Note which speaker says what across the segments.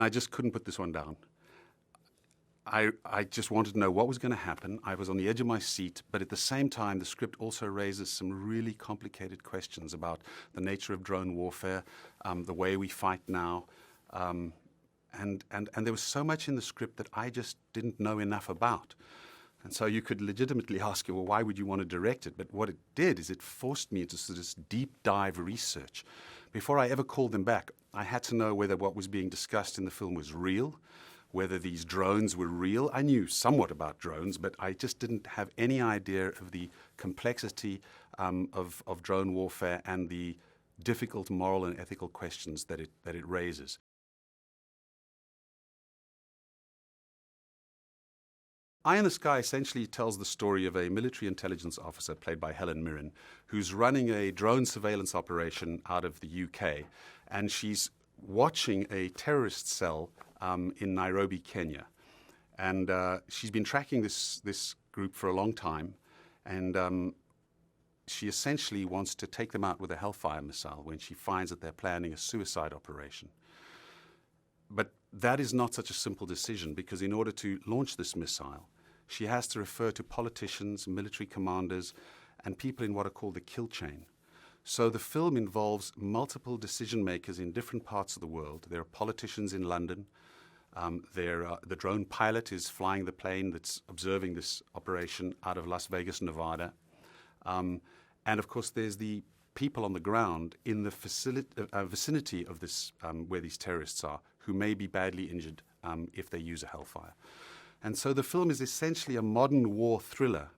Speaker 1: I just couldn't put this one down. I just wanted to know what was going to happen. I was on the edge of my seat, but at the same time, the script also raises some really complicated questions about the nature of drone warfare, the way we fight now, and there was so much in the script that I just didn't know enough about. And so you could legitimately ask, well, why would you want to direct it? But what it did is it forced me into this deep dive research. Before I ever called them back, I had to know whether what was being discussed in the film was real, whether these drones were real. I knew somewhat about drones, but I just didn't have any idea of the complexity of drone warfare and the difficult moral and ethical questions that it raises. Eye in the Sky essentially tells the story of a military intelligence officer played by Helen Mirren, who's running a drone surveillance operation out of the UK, and she's watching a terrorist cell in Nairobi, Kenya. And she's been tracking this group for a long time, and she essentially wants to take them out with a Hellfire missile when she finds that they're planning a suicide operation. But that is not such a simple decision, because in order to launch this missile, she has to refer to politicians, military commanders, and people in what are called the kill chain. So the film involves multiple decision makers in different parts of the world. There are politicians in London. The drone pilot is flying the plane that's observing this operation out of Las Vegas, Nevada. And of course, there's the people on the ground in the vicinity of this, where these terrorists are, who may be badly injured if they use a Hellfire. And so the film is essentially a modern war thriller.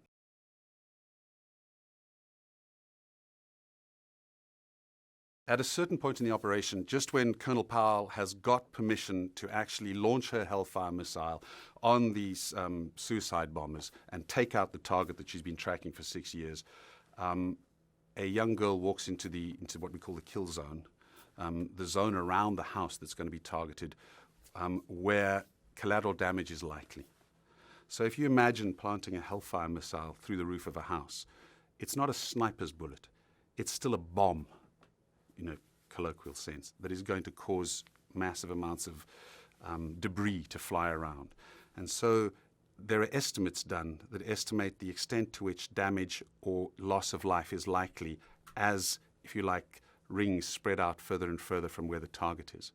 Speaker 1: At a certain point in the operation, just when Colonel Powell has got permission to actually launch her Hellfire missile on these suicide bombers and take out the target that she's been tracking for 6 years, a young girl walks into what we call the kill zone, the zone around the house that's going to be targeted, where collateral damage is likely. So if you imagine planting a Hellfire missile through the roof of a house, it's not a sniper's bullet. It's still a bomb, in a colloquial sense, that is going to cause massive amounts of debris to fly around. And so there are estimates done that estimate the extent to which damage or loss of life is likely as, if you like, rings spread out further and further from where the target is.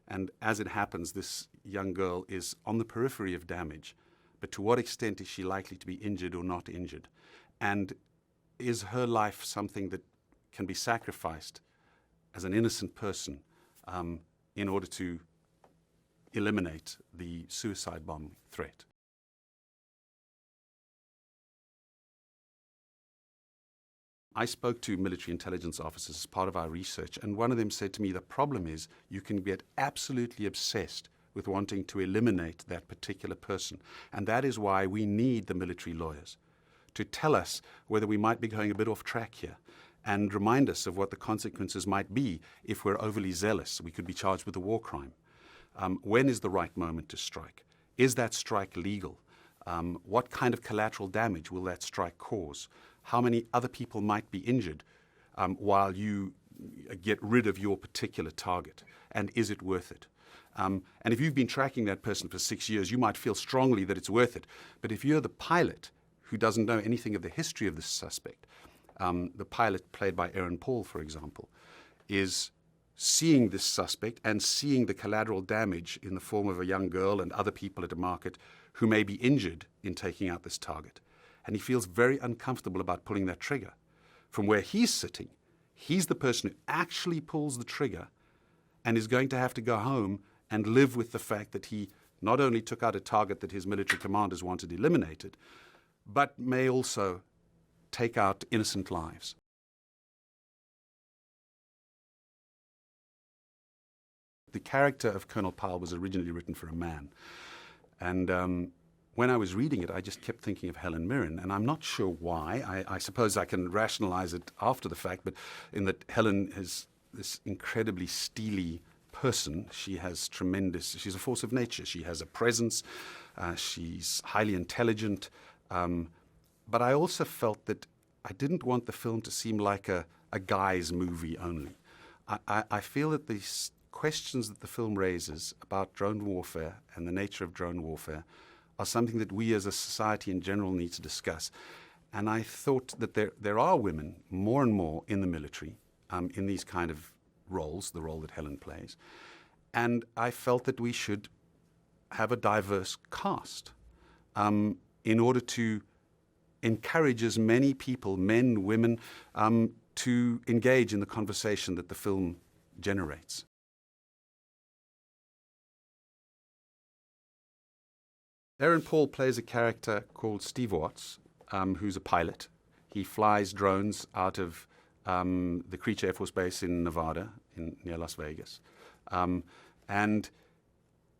Speaker 1: And as it happens, this young girl is on the periphery of damage, but to what extent is she likely to be injured or not injured? And is her life something that can be sacrificed as an innocent person in order to eliminate the suicide bomb threat? I spoke to military intelligence officers as part of our research, and one of them said to me, the problem is you can get absolutely obsessed with wanting to eliminate that particular person. And that is why we need the military lawyers to tell us whether we might be going a bit off track here and remind us of what the consequences might be if we're overly zealous. We could be charged with a war crime. When is the right moment to strike? Is that strike legal? What kind of collateral damage will that strike cause? How many other people might be injured while you get rid of your particular target? And is it worth it? And if you've been tracking that person for 6 years, you might feel strongly that it's worth it. But if you're the pilot who doesn't know anything of the history of this suspect, the pilot played by Aaron Paul, for example, is seeing this suspect and seeing the collateral damage in the form of a young girl and other people at a market who may be injured in taking out this target. And he feels very uncomfortable about pulling that trigger. From where he's sitting, he's the person who actually pulls the trigger and is going to have to go home and live with the fact that he not only took out a target that his military commanders wanted eliminated, but may also take out innocent lives. The character of Colonel Powell was originally written for a man. And when I was reading it, I just kept thinking of Helen Mirren, and I'm not sure why. I suppose I can rationalize it after the fact, but in that Helen is this incredibly steely person. She's a force of nature. She has a presence. She's highly intelligent. But I also felt that I didn't want the film to seem like a guy's movie only. I feel that the questions that the film raises about drone warfare and the nature of drone warfare are something that we as a society in general need to discuss. And I thought that there are women more and more in the military, in these kind of roles, the role that Helen plays. And I felt that we should have a diverse cast in order to encourage as many people, men, women, to engage in the conversation that the film generates. Aaron Paul plays a character called Steve Watts, who's a pilot. He flies drones out of the Creech Air Force Base in Nevada, near Las Vegas. And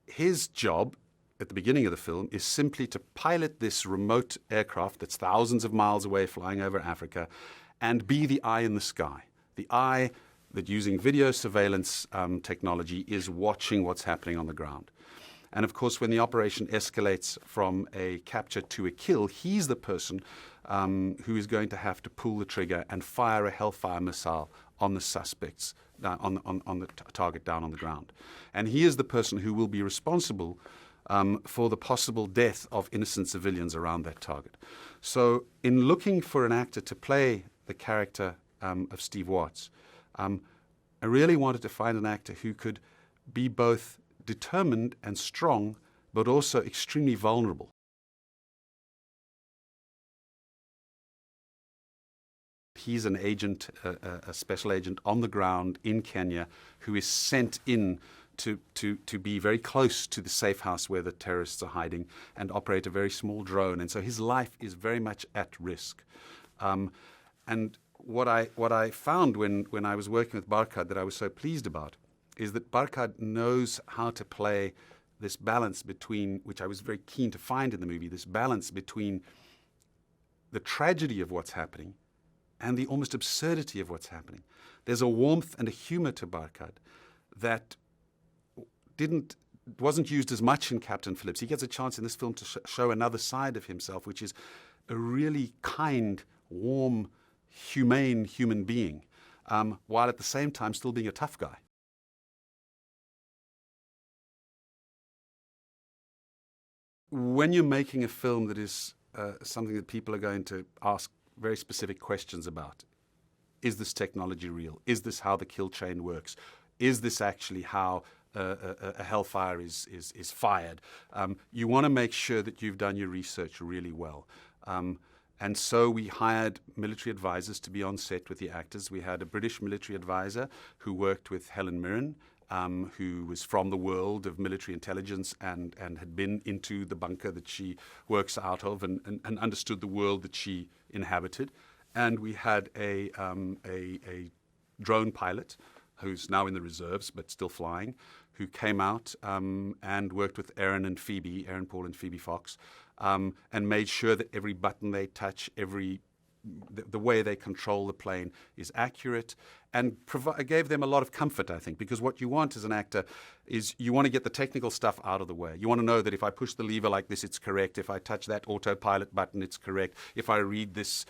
Speaker 1: his job at the beginning of the film is simply to pilot this remote aircraft that's thousands of miles away flying over Africa and be the eye in the sky. The eye that, using video surveillance technology, is watching what's happening on the ground. And of course, when the operation escalates from a capture to a kill, he's the person who is going to have to pull the trigger and fire a Hellfire missile on the suspects, on the target down on the ground. And he is the person who will be responsible for the possible death of innocent civilians around that target. So in looking for an actor to play the character of Steve Watts, I really wanted to find an actor who could be both determined and strong, but also extremely vulnerable. He's an agent, a special agent on the ground in Kenya, who is sent in to be very close to the safe house where the terrorists are hiding and operate a very small drone. And so his life is very much at risk. And what I found when I was working with Barkhad that I was so pleased about is that Barkhad knows how to play this balance between, which I was very keen to find in the movie, this balance between the tragedy of what's happening and the almost absurdity of what's happening. There's a warmth and a humor to Barkhad that wasn't used as much in Captain Phillips. He gets a chance in this film to show another side of himself, which is a really kind, warm, humane human being, while at the same time still being a tough guy. When you're making a film that is something that people are going to ask very specific questions about, is this technology real? Is this how the kill chain works? Is this actually how a Hellfire is fired? You want to make sure that you've done your research really well. And so we hired military advisors to be on set with the actors. We had a British military advisor who worked with Helen Mirren, who was from the world of military intelligence and had been into the bunker that she works out of and understood the world that she inhabited. And we had a drone pilot who's now in the reserves but still flying, who came out and worked with Aaron Paul and Phoebe Fox, and made sure that every button they touch, the way they control the plane is accurate, and gave them a lot of comfort, I think, because what you want as an actor is you want to get the technical stuff out of the way. You want to know that if I push the lever like this, it's correct. If I touch that autopilot button, it's correct. If I read this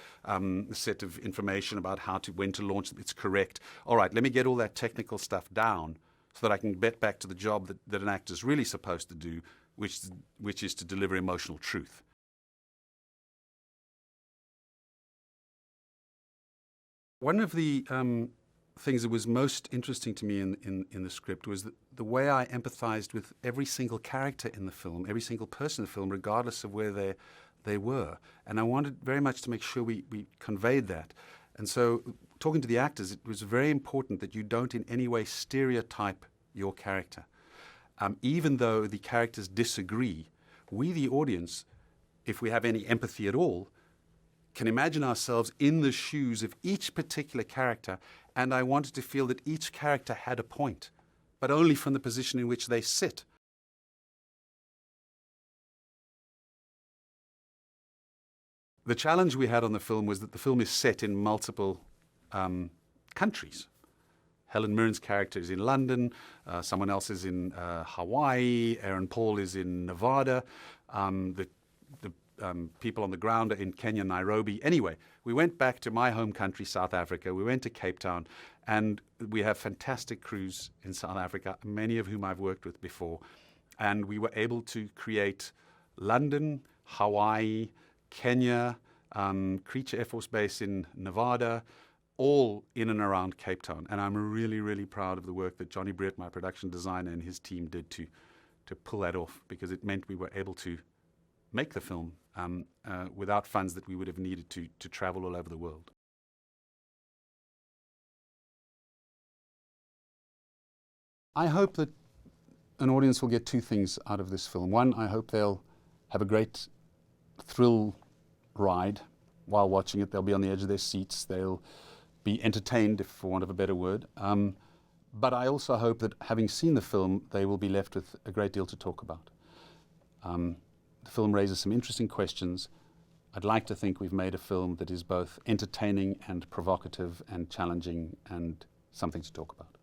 Speaker 1: set of information about when to launch, it's correct. All right, let me get all that technical stuff down so that I can get back to the job that an actor's really supposed to do, which is to deliver emotional truth. One of the things that was most interesting to me in the script was the way I empathized with every single character in the film, every single person in the film, regardless of where they were. And I wanted very much to make sure we conveyed that. And so, talking to the actors, it was very important that you don't in any way stereotype your character. Even though the characters disagree, we, the audience, if we have any empathy at all, can imagine ourselves in the shoes of each particular character, and I wanted to feel that each character had a point, but only from the position in which they sit. The challenge we had on the film was that the film is set in multiple countries. Helen Mirren's character is in London, someone else is in Hawaii, Aaron Paul is in Nevada. the people on the ground are in Kenya, Nairobi. Anyway, we went back to my home country, South Africa. We went to Cape Town, and we have fantastic crews in South Africa, many of whom I've worked with before. And we were able to create London, Hawaii, Kenya, Creature Air Force Base in Nevada, all in and around Cape Town. And I'm really, really proud of the work that Johnny Brett, my production designer, and his team did to pull that off, because it meant we were able to make the film without funds that we would have needed to travel all over the world. I hope that an audience will get two things out of this film. One, I hope they'll have a great thrill ride while watching it. They'll be on the edge of their seats. They'll be entertained, if for want of a better word. But I also hope that, having seen the film, they will be left with a great deal to talk about. The film raises some interesting questions. I'd like to think we've made a film that is both entertaining and provocative and challenging and something to talk about.